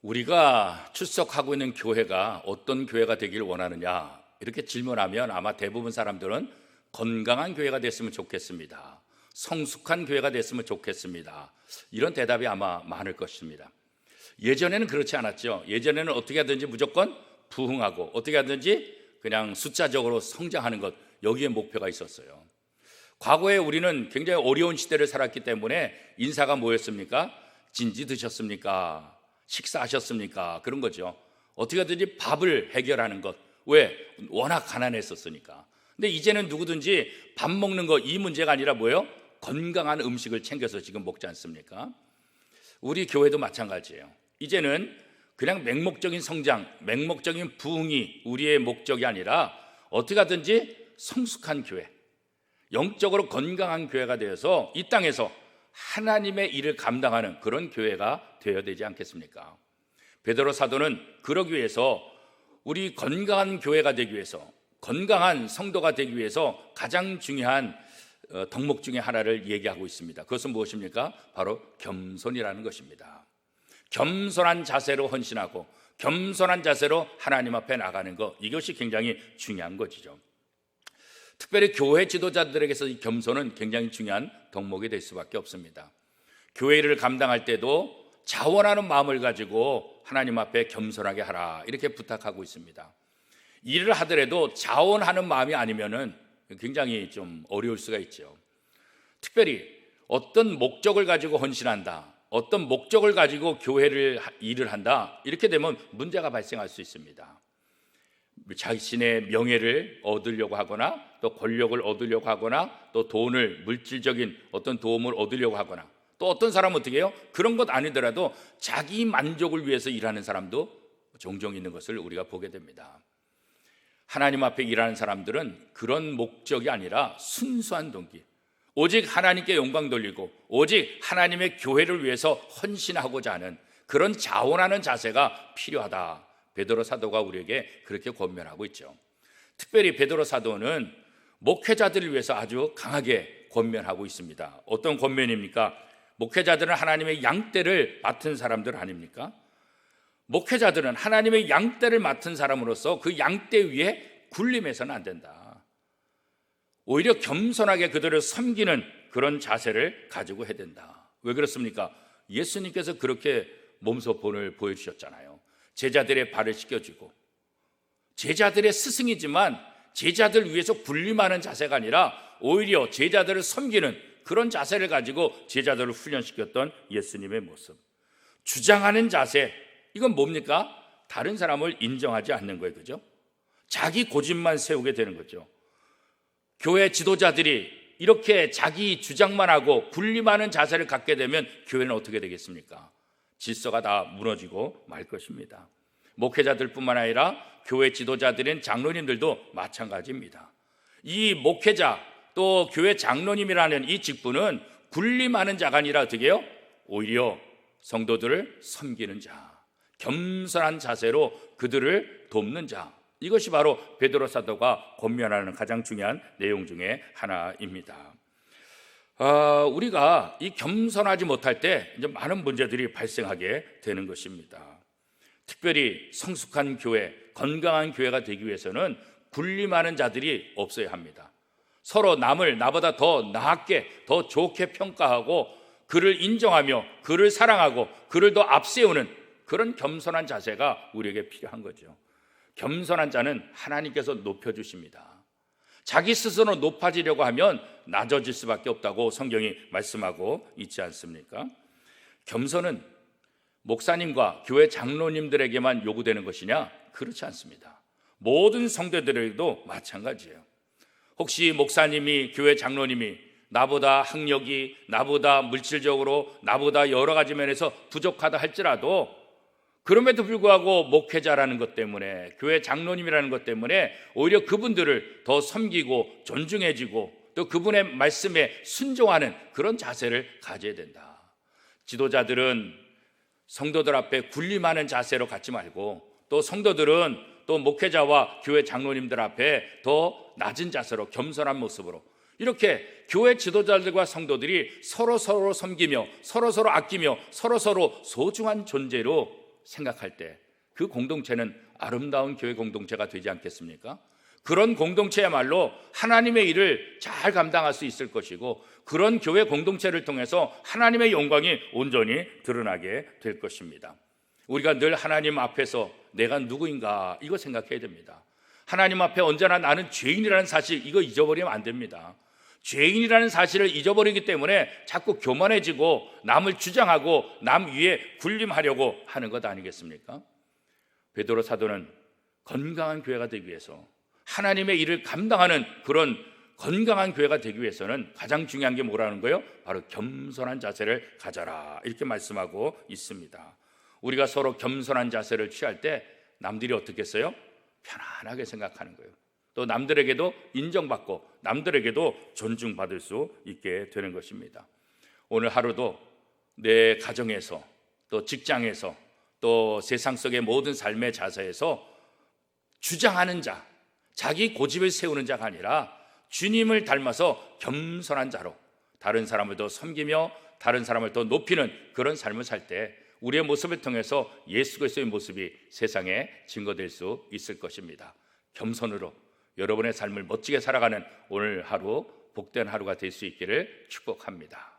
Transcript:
우리가 출석하고 있는 교회가 어떤 교회가 되길 원하느냐 이렇게 질문하면 아마 대부분 사람들은 건강한 교회가 됐으면 좋겠습니다, 성숙한 교회가 됐으면 좋겠습니다, 이런 대답이 아마 많을 것입니다. 예전에는 그렇지 않았죠. 예전에는 어떻게 하든지 무조건 부흥하고 어떻게 하든지 그냥 숫자적으로 성장하는 것, 여기에 목표가 있었어요. 과거에 우리는 굉장히 어려운 시대를 살았기 때문에 인사가 뭐였습니까? 진지 드셨습니까? 식사하셨습니까? 그런 거죠. 어떻게 하든지 밥을 해결하는 것. 왜? 워낙 가난했었으니까. 근데 이제는 누구든지 밥 먹는 거, 이 문제가 아니라 뭐예요? 건강한 음식을 챙겨서 지금 먹지 않습니까? 우리 교회도 마찬가지예요. 이제는 그냥 맹목적인 성장, 맹목적인 부흥이 우리의 목적이 아니라 어떻게 하든지 성숙한 교회, 영적으로 건강한 교회가 되어서 이 땅에서 하나님의 일을 감당하는 그런 교회가 되어야 되지 않겠습니까? 베드로 사도는 그러기 위해서, 우리 건강한 교회가 되기 위해서, 건강한 성도가 되기 위해서 가장 중요한 덕목 중에 하나를 얘기하고 있습니다. 그것은 무엇입니까? 바로 겸손이라는 것입니다. 겸손한 자세로 헌신하고 겸손한 자세로 하나님 앞에 나가는 것, 이것이 굉장히 중요한 것이죠. 특별히 교회 지도자들에게서 이 겸손은 굉장히 중요한 덕목이 될 수밖에 없습니다. 교회 일을 감당할 때도 자원하는 마음을 가지고 하나님 앞에 겸손하게 하라, 이렇게 부탁하고 있습니다. 일을 하더라도 자원하는 마음이 아니면은 굉장히 좀 어려울 수가 있죠. 특별히 어떤 목적을 가지고 헌신한다, 어떤 목적을 가지고 교회를 일을 한다, 이렇게 되면 문제가 발생할 수 있습니다. 자신의 명예를 얻으려고 하거나 또 권력을 얻으려고 하거나 또 돈을, 물질적인 어떤 도움을 얻으려고 하거나, 또 어떤 사람은 어떻게 해요? 그런 것 아니더라도 자기 만족을 위해서 일하는 사람도 종종 있는 것을 우리가 보게 됩니다. 하나님 앞에 일하는 사람들은 그런 목적이 아니라 순수한 동기, 오직 하나님께 영광 돌리고 오직 하나님의 교회를 위해서 헌신하고자 하는 그런 자원하는 자세가 필요하다, 베드로 사도가 우리에게 그렇게 권면하고 있죠. 특별히 베드로 사도는 목회자들을 위해서 아주 강하게 권면하고 있습니다. 어떤 권면입니까? 목회자들은 하나님의 양떼를 맡은 사람들 아닙니까? 목회자들은 하나님의 양떼를 맡은 사람으로서 그 양떼 위에 군림해서는 안 된다. 오히려 겸손하게 그들을 섬기는 그런 자세를 가지고 해야 된다. 왜 그렇습니까? 예수님께서 그렇게 몸소본을 보여주셨잖아요. 제자들의 발을 씻겨주고, 제자들의 스승이지만 제자들 위해서 군림하는 자세가 아니라 오히려 제자들을 섬기는 그런 자세를 가지고 제자들을 훈련시켰던 예수님의 모습. 주장하는 자세, 이건 뭡니까? 다른 사람을 인정하지 않는 거예요. 그죠? 자기 고집만 세우게 되는 거죠. 교회 지도자들이 이렇게 자기 주장만 하고 군림하는 자세를 갖게 되면 교회는 어떻게 되겠습니까? 질서가 다 무너지고 말 것입니다. 목회자들뿐만 아니라 교회 지도자들인 장로님들도 마찬가지입니다. 이 목회자 또 교회 장로님이라는 이 직분은 군림하는 자가 아니라 어떻게 해요? 오히려 성도들을 섬기는 자, 겸손한 자세로 그들을 돕는 자, 이것이 바로 베드로 사도가 권면하는 가장 중요한 내용 중에 하나입니다. 우리가 이 겸손하지 못할 때 이제 많은 문제들이 발생하게 되는 것입니다. 특별히 성숙한 교회, 건강한 교회가 되기 위해서는 군림하는 자들이 없어야 합니다. 서로 남을 나보다 더 나았게, 더 좋게 평가하고 그를 인정하며 그를 사랑하고 그를 더 앞세우는 그런 겸손한 자세가 우리에게 필요한 거죠. 겸손한 자는 하나님께서 높여주십니다. 자기 스스로 높아지려고 하면 낮아질 수밖에 없다고 성경이 말씀하고 있지 않습니까? 겸손은 목사님과 교회 장로님들에게만 요구되는 것이냐? 그렇지 않습니다. 모든 성도들에게도 마찬가지예요. 혹시 목사님이, 교회 장로님이 나보다 학력이, 나보다 물질적으로, 나보다 여러 가지 면에서 부족하다 할지라도 그럼에도 불구하고 목회자라는 것 때문에, 교회 장로님이라는 것 때문에 오히려 그분들을 더 섬기고 존중해지고 또 그분의 말씀에 순종하는 그런 자세를 가져야 된다. 지도자들은 성도들 앞에 군림하는 자세로 갖지 말고, 또 성도들은 또 목회자와 교회 장로님들 앞에 더 낮은 자세로, 겸손한 모습으로, 이렇게 교회 지도자들과 성도들이 서로 섬기며 서로 아끼며 서로 소중한 존재로 생각할 때 그 공동체는 아름다운 교회 공동체가 되지 않겠습니까? 그런 공동체야말로 하나님의 일을 잘 감당할 수 있을 것이고, 그런 교회 공동체를 통해서 하나님의 영광이 온전히 드러나게 될 것입니다. 우리가 늘 하나님 앞에서 내가 누구인가 이거 생각해야 됩니다. 하나님 앞에 언제나 나는 죄인이라는 사실, 이거 잊어버리면 안 됩니다. 죄인이라는 사실을 잊어버리기 때문에 자꾸 교만해지고 남을 주장하고 남 위에 군림하려고 하는 것 아니겠습니까? 베드로 사도는 건강한 교회가 되기 위해서, 하나님의 일을 감당하는 그런 건강한 교회가 되기 위해서는 가장 중요한 게 뭐라는 거예요? 바로 겸손한 자세를 가져라, 이렇게 말씀하고 있습니다. 우리가 서로 겸손한 자세를 취할 때 남들이 어떻겠어요? 편안하게 생각하는 거예요. 또 남들에게도 인정받고 남들에게도 존중받을 수 있게 되는 것입니다. 오늘 하루도 내 가정에서, 또 직장에서, 또 세상 속의 모든 삶의 자세에서 주장하는 자, 자기 고집을 세우는 자가 아니라 주님을 닮아서 겸손한 자로 다른 사람을 더 섬기며 다른 사람을 더 높이는 그런 삶을 살 때 우리의 모습을 통해서 예수 그리스도의 모습이 세상에 증거될 수 있을 것입니다. 겸손으로 여러분의 삶을 멋지게 살아가는 오늘 하루 복된 하루가 될 수 있기를 축복합니다.